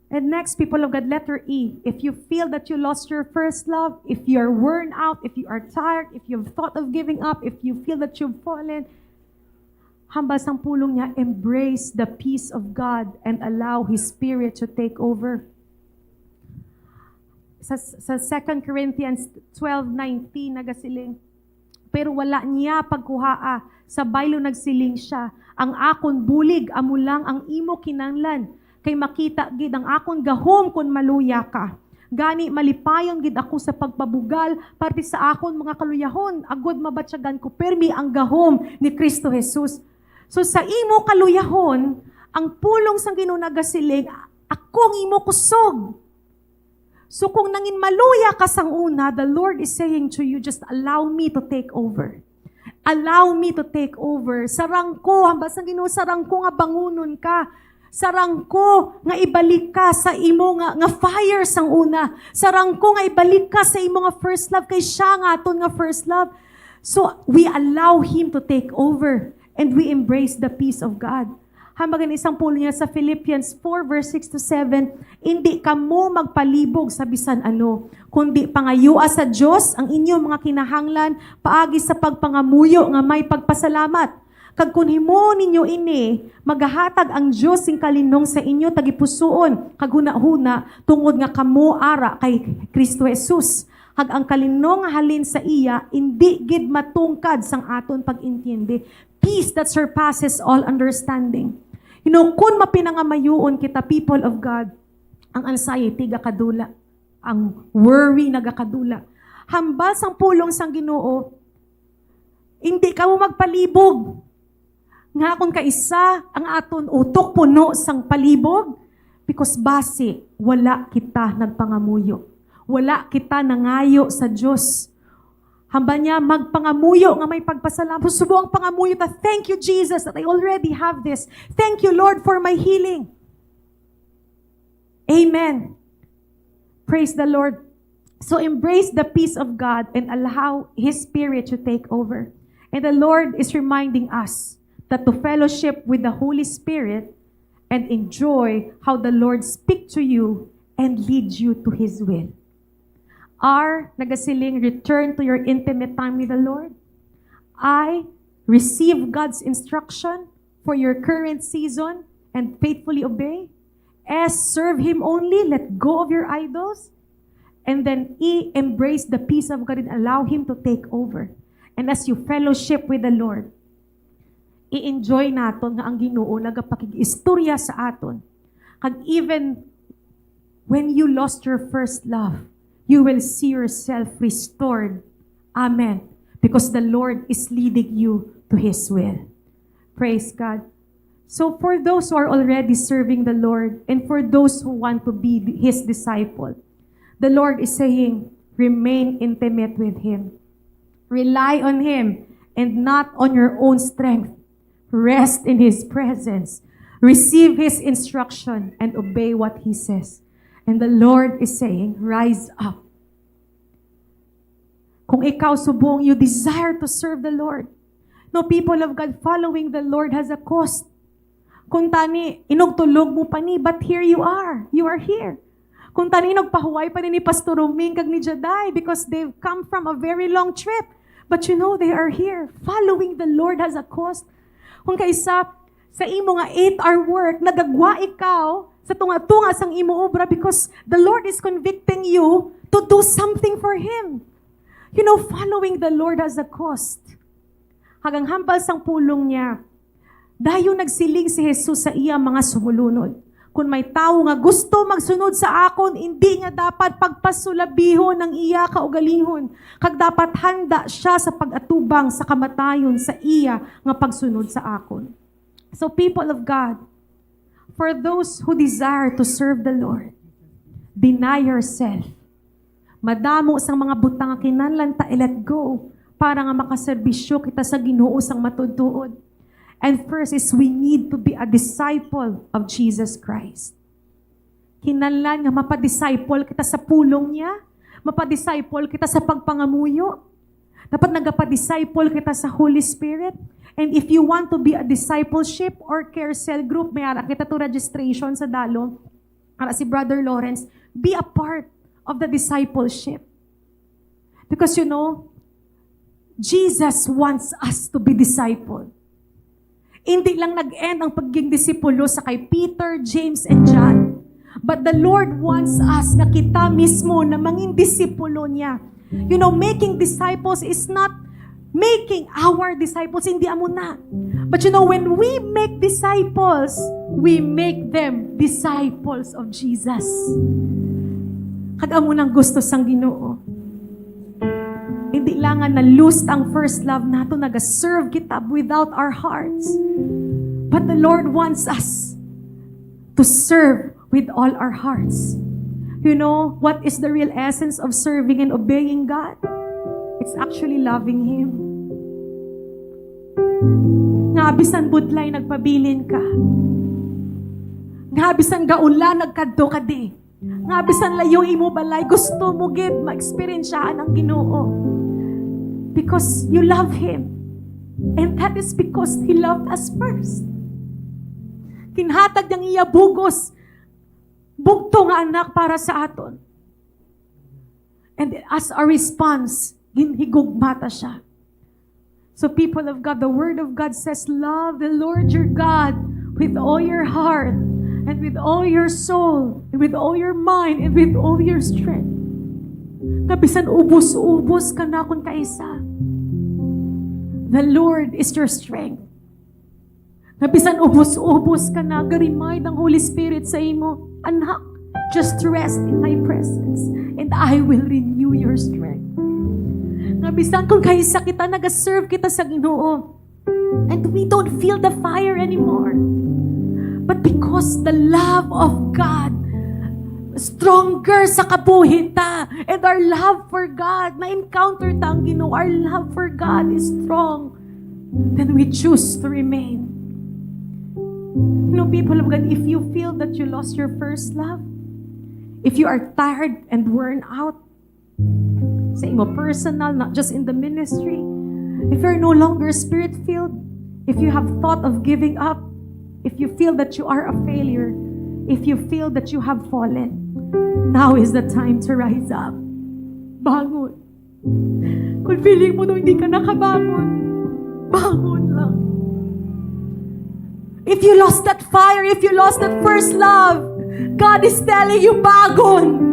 And next, people of God, letter E. If you feel that you lost your first love, if you're worn out, if you are tired, if you've thought of giving up, if you feel that you've fallen, hambas ang pulong niya, embrace the peace of God and allow His Spirit to take over. Sa 2 Corinthians 12:19 nagasiling, pero wala niya pagkuhaa, sa baylo nagsiling siya, ang akon bulig, amo lang ang imo kinanglan, kay makita gid ang akon gahom kun maluya ka. Gani malipayon gid ako sa pagpabugal, parte sa akon mga kaluyahon, agod mabatyagan ko, permi ang gahom ni Kristo Jesus. So sa imo kaluyahon, ang pulong sang Ginoo nagasiling, akong imo kusog. So kung nangin maluya ka sang una, the Lord is saying to you, just allow me to take over. Allow me to take over. Sarang ko, hambas ang Ginoo, sarang ko nga bangunon ka. Sarang ko nga ibalik ka sa imo nga fire sang una. Sarang ko nga ibalik ka sa imo nga first love, kay siya nga aton nga first love. So we allow Him to take over and we embrace the peace of God. Hambagan isang pulo niya sa Philippians 4:6-7, hindi kamo magpalibog sa bisan ano, kundi pangayua sa Dios ang inyong mga kinahanglan paagi sa pagpangamuyo nga may pagpasalamat. Kag kun himo ninyo ini, magahatag ang Dios sing kalinong sa inyo tagipusoon kag hunahuna tungod nga kamo ara kay Kristo Jesus. Hag ang kalinong nga halin sa iya indi gid matungkad sang aton pag-intindi. Peace that surpasses all understanding. Kun mapinangamayoon kita, people of God, ang anxiety gakadula, ang worry nagakadula. Hambal sang pulong sang Ginoo, hindi ka mo magpalibog. Nga kung kaisa ang aton utok puno sang palibog, because base, wala kita nagpangamuyo. Wala kita nangayo sa Diyos. Hambal niya, magpangamuyo nga may pagpasalamat. Subo ang pangamuyo ta, thank you Jesus that I already have this. Thank you Lord for my healing. Amen. Praise the Lord. So embrace the peace of God and allow His Spirit to take over. And the Lord is reminding us that to fellowship with the Holy Spirit and enjoy how the Lord speak to you and lead you to His will. Nagasiling, return to your intimate time with the Lord. I receive God's instruction for your current season and faithfully obey. S, serve Him only, let go of your idols. And then E, embrace the peace of God and allow Him to take over. And as you fellowship with the Lord, i-enjoy naton nga ang Ginoo nagapakig-istorya sa aton. Kag even when you lost your first love, you will see yourself restored. Amen. Because the Lord is leading you to His will. Praise God. So for those who are already serving the Lord and for those who want to be His disciple, the Lord is saying, remain intimate with Him. Rely on Him and not on your own strength. Rest in His presence. Receive His instruction and obey what He says. And the Lord is saying, rise up. Kung ikaw subong, you desire to serve the Lord. No, people of God, following the Lord has a cost. Kung tani, inugtulog mo pa ni, but here you are. You are here. Kung tani, inugpahuway pa ni Pastor Roming kag ni Jaday because they've come from a very long trip. But you know, they are here. Following the Lord has a cost. Kung kaisa, sa imo nga 8-hour work, nagagwa ikaw sa tunga-tunga sang imo obra because the Lord is convicting you to do something for Him. You know, following the Lord has a cost. Hagang hambal sang pulong niya, dayon nagsiling si Jesus sa iya mga sumulunod. Kung may tao nga gusto magsunod sa akon, hindi niya dapat pagpasulabihon ng iya kaugalingon. Kag dapat handa siya sa pag-atubang sa kamatayon sa iya nga pagsunod sa akon. So people of God, for those who desire to serve the Lord, deny yourself. Madamo sang mga butang nga kinahanglan ta i-let go para nga makaserbisyo kita sa Ginoo sang matud-tuod. And first is we need to be a disciple of Jesus Christ. Kinahanglan nga mapadisciple kita sa pulong niya, mapadisciple kita sa pagpangamuyo. Dapat nagapadisciple kita sa Holy Spirit. And if you want to be a discipleship or care cell group, may ara kita to registration sa dalo. Para si Brother Lawrence, be a part of the discipleship. Because you know, Jesus wants us to be discipled. Hindi lang nag-end ang pagiging disipulo sa kay Peter, James, and John. But the Lord wants us na kita mismo na manging disipulo niya. You know, making disciples is not making our disciples, hindi amo na. But you know, when we make disciples, we make them disciples of Jesus. Kag amo nang gusto sang Ginoo. Hindi lang nga na-lose ang first love nato, nag-serve kita without our hearts. But the Lord wants us to serve with all our hearts. You know, what is the real essence of serving and obeying God? It's actually loving Him. Nga bisan budlay nagpabilin ka. Nga bisan gaula nagkadto ka di. Nga bisan layo imo balay, gusto mo gid ma-experiencaan ang Ginoo. Because you love Him. And that is because He loved us first. Kinhatag niyang iya bugos, bugto nga anak para sa aton. And as a response, ginhigugmata siya. So people of God, the Word of God says, love the Lord your God with all your heart and with all your soul and with all your mind and with all your strength. Kabisan ubos-ubos ka na kung kaisa. The Lord is your strength. Kabisan ubos-ubos ka na, ka-remind ng Holy Spirit sa imo, anak, just rest in my presence and I will renew your strength. Kabisan kung kaisa kita, nag-serve kita sa Ginoo and we don't feel the fire anymore. But because the love of God stronger sa kabuhi ta, and our love for God, na-encounter ta ang Ginoo, our love for God is strong, then we choose to remain. You know, people of God, if you feel that you lost your first love, if you are tired and worn out, sa imo personal, not just in the ministry, if you're no longer spirit-filled, if you have thought of giving up, if you feel that you are a failure, if you feel that you have fallen, now is the time to rise up. Bangon. Kung feeling mo nung hindi ka nakabangon, bangon lang. If you lost that fire, if you lost that first love, God is telling you, bagon.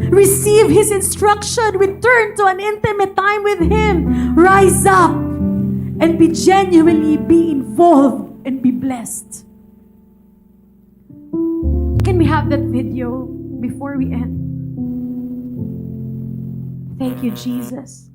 Receive His instruction. Return to an intimate time with Him. Rise up and genuinely be involved and be blessed. Can we have that video before we end? Thank you, Jesus.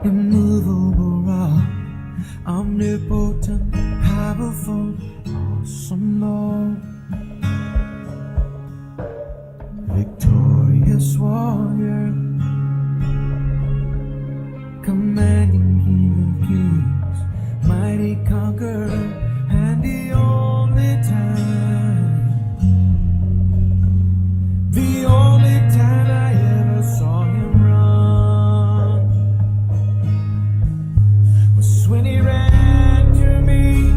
Immovable rock, omnipotent, powerful, awesome Lord, victorious warrior, commanding King of kings, mighty conqueror, and the only time I ever saw Him run was when He ran to me.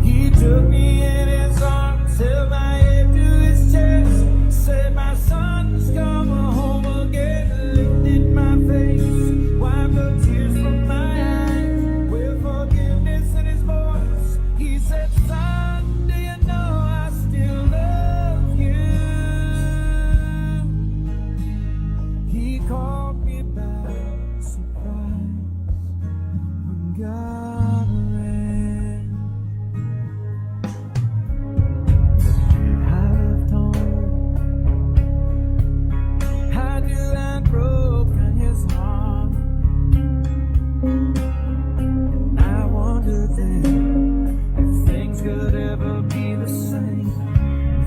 He took me in His arms, held my head to His chest, said, "My son's come home again," lifted my face, wiped the tears from my eyes with forgiveness in His voice. He said, "Son, do you know I still love you?" He caught me by surprise when God ran. The day I left home, I knew I'd broken His heart, and I wondered then if things could ever be the same.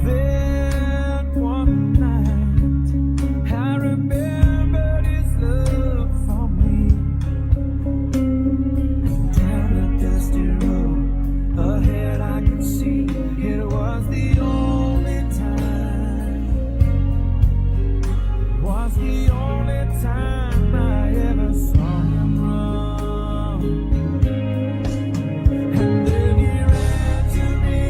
Then one night I remembered His love for me, and down the dusty road ahead I could see it was the only time, it was the only time I ever saw Him run. And then He ran to me,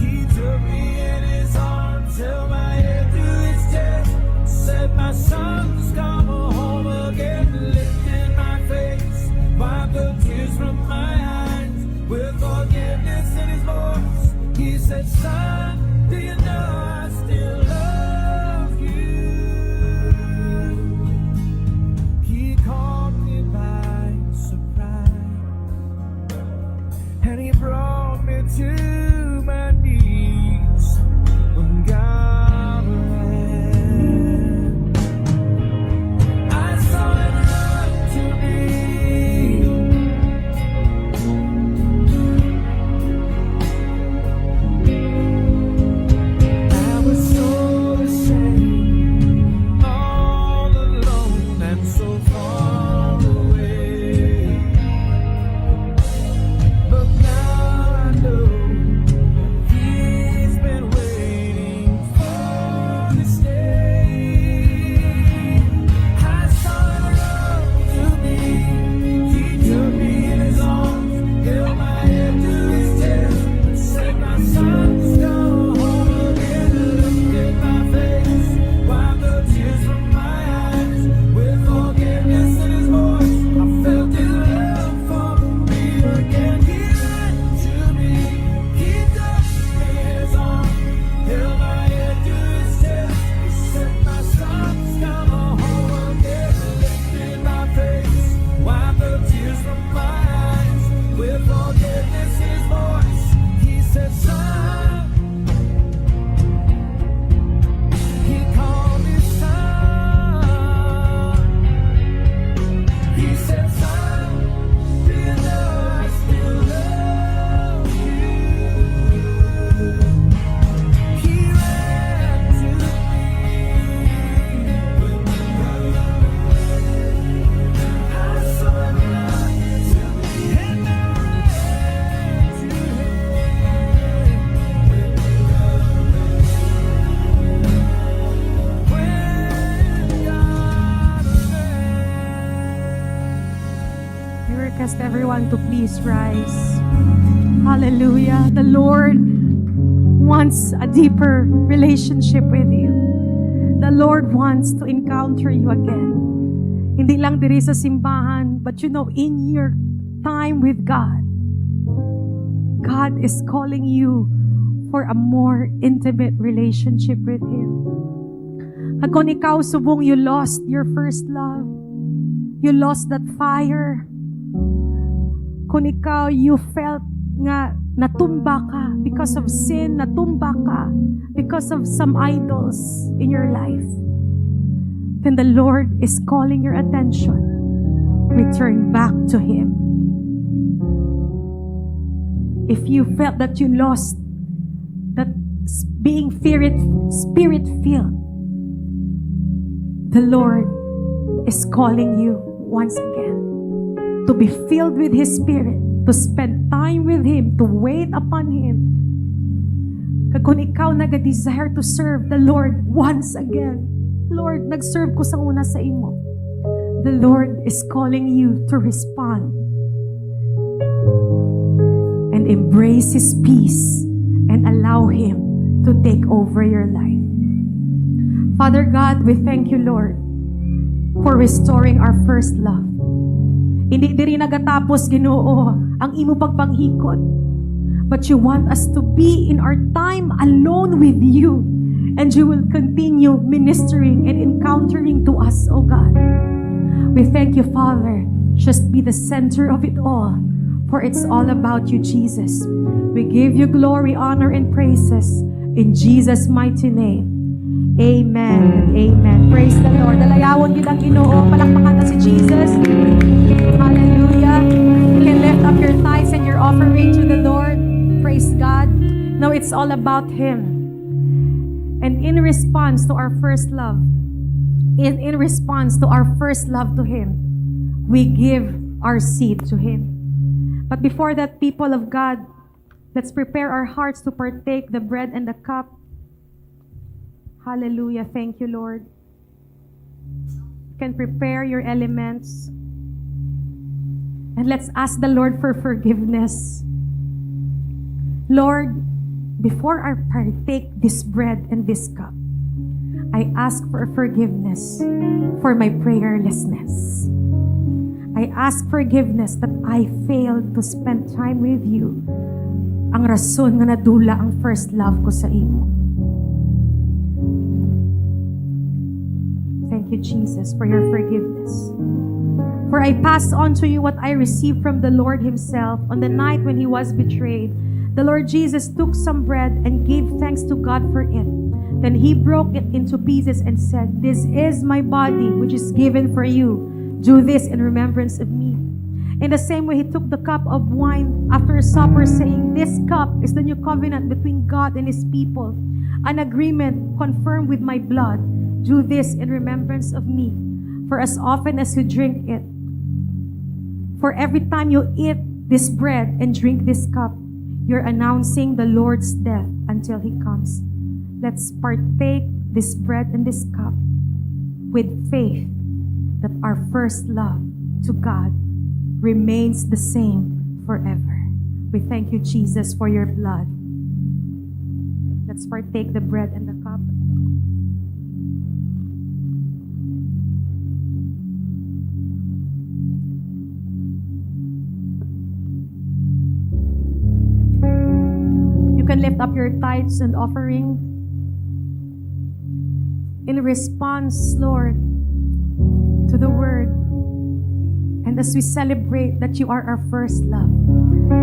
He took me in His arms, held my head to His chest, said, "My son's come home again," lifted my face, wiped the tears from my eyes with forgiveness in His voice. He said, "Son, do you know I still love you?" He caught me by surprise, and He brought me to my knees when God ran. I saw Him run to me. request everyone to please rise. Hallelujah. The Lord wants a deeper relationship with you. The Lord wants to encounter you again. Hindi lang diri sa simbahan, but in your time with God, God is calling you for a more intimate relationship with Him. Kung ikaw subong you lost your first love, you lost that fire. Kung ikaw you felt nga natumba ka because of sin, natumba ka because of some idols in your life, then the Lord is calling your attention. Return back to Him. If you felt that you lost that being spirit-filled, the Lord is calling you once again to be filled with His Spirit, to spend time with Him, to wait upon Him. Kung ikaw nag-desire to serve the Lord once again, Lord, nag-serve ko sa una sa imo. The Lord is calling you to respond and embrace His peace and allow Him to take over your life. Father God, we thank you, Lord, for restoring our first love. Hindi diri nagatapos, Ginoo, ang imo pagpanghikot. But you want us to be in our time alone with you. And you will continue ministering and encountering to us, oh God. We thank you, Father. Just be the center of it all. For it's all about you, Jesus. We give you glory, honor, and praises. In Jesus' mighty name. Amen and amen. Praise the Lord. Dalayawon yun ang Ginoo. Palakpakan na si Jesus. Hallelujah. You can lift up your tithes and your offering to the Lord. Praise God. No, it's all about Him. And in response to our first love, in response to our first love to Him, we give our seed to Him. But before that, people of God, let's prepare our hearts to partake the bread and the cup. Hallelujah. Thank you, Lord. You can prepare your elements. And let's ask the Lord for forgiveness. Lord, before I partake this bread and this cup, I ask for forgiveness for my prayerlessness. I ask forgiveness that I failed to spend time with you. Ang rason nga nadula ang first love ko sa imo. Thank you, Jesus, for your forgiveness. For I pass on to you what I received from the Lord Himself on the night when He was betrayed. The Lord Jesus took some bread and gave thanks to God for it. Then He broke it into pieces and said, "This is my body, which is given for you. Do this in remembrance of me." In the same way, He took the cup of wine after supper, saying, "This cup is the new covenant between God and His people, an agreement confirmed with my blood. Do this in remembrance of me. For as often as you drink it, for every time you eat this bread and drink this cup, you're announcing the Lord's death until He comes." Let's partake this bread and this cup with faith that our first love to God remains the same forever. We thank you, Jesus, for your blood. Let's partake the bread and the cup. You can lift up your tithes and offering. In response, Lord, to the word, and as we celebrate that you are our first love,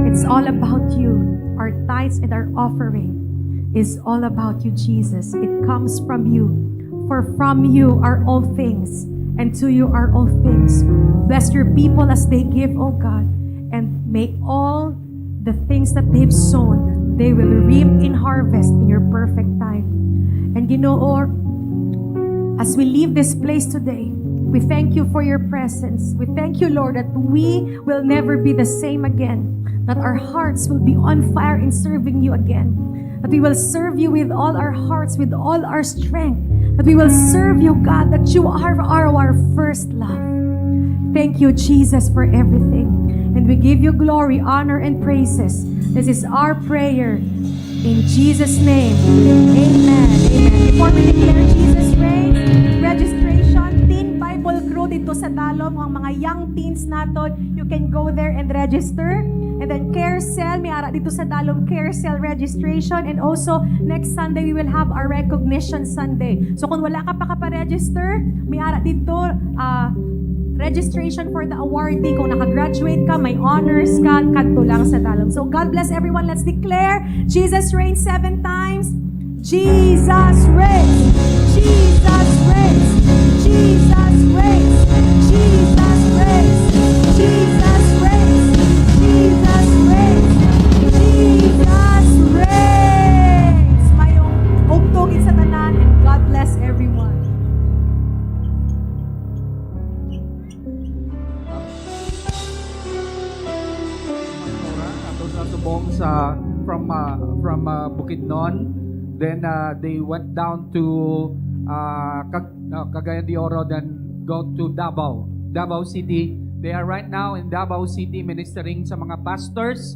it's all about you. Our tithes and our offering is all about you, Jesus. It comes from you. For from you are all things, and to you are all things. Bless your people as they give, O God, and may all the things that they've sown, they will reap in harvest in your perfect time. And as we leave this place today, we thank you for your presence. We thank you, Lord, that we will never be the same again. That our hearts will be on fire in serving you again. That we will serve you with all our hearts, with all our strength. That we will serve you, God, that you are our first love. Thank you, Jesus, for everything. And And we give you glory, honor, and praises. This is our prayer. In Jesus' name, amen. Amen. Before we declare Jesus reigns, registration, Teen Bible Crew dito sa Dalom, ang mga young teens naton, you can go there and register. And then Carousel, may ara dito sa Dalom, Carousel registration. And also, next Sunday, we will have our Recognition Sunday. So kung wala ka pa register may ara dito, registration for the awardee. Kung nakagraduate ka, may honors ka, kadto lang sa Dalom. So God bless everyone. Let's declare, Jesus reigns 7 times. Jesus reigns. Jesus reigns. Jesus reigns. Jesus reigns. Jesus reigns. Jesus reigns. Jesus reigns. Mayong ugtugin sa tanan, and God bless everyone. Ato sa subong sa from Bukidnon. Then they went down to Cagayan de Oro, then go to Davao City. They are right now in Davao City ministering sa mga pastors.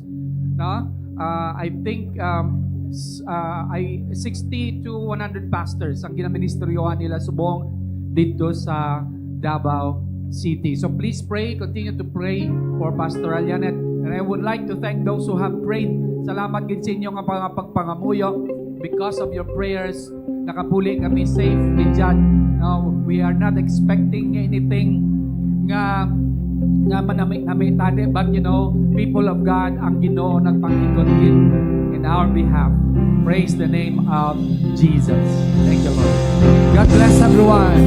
No? I think 60 to 100 pastors ang ginaministeryohan nila subong dito sa Davao City. So please pray, continue to pray for Pastor Alianet. And I would like to thank those who have prayed. Salamat gid sa inyo nga pagpangamuyo. Because of your prayers, nakapuli kami safe din dyan. We are not expecting anything nga manami tadi, but you know, people of God, ang Ginoo nagpangikot in our behalf. Praise the name of Jesus. Thank you, Lord. God bless everyone.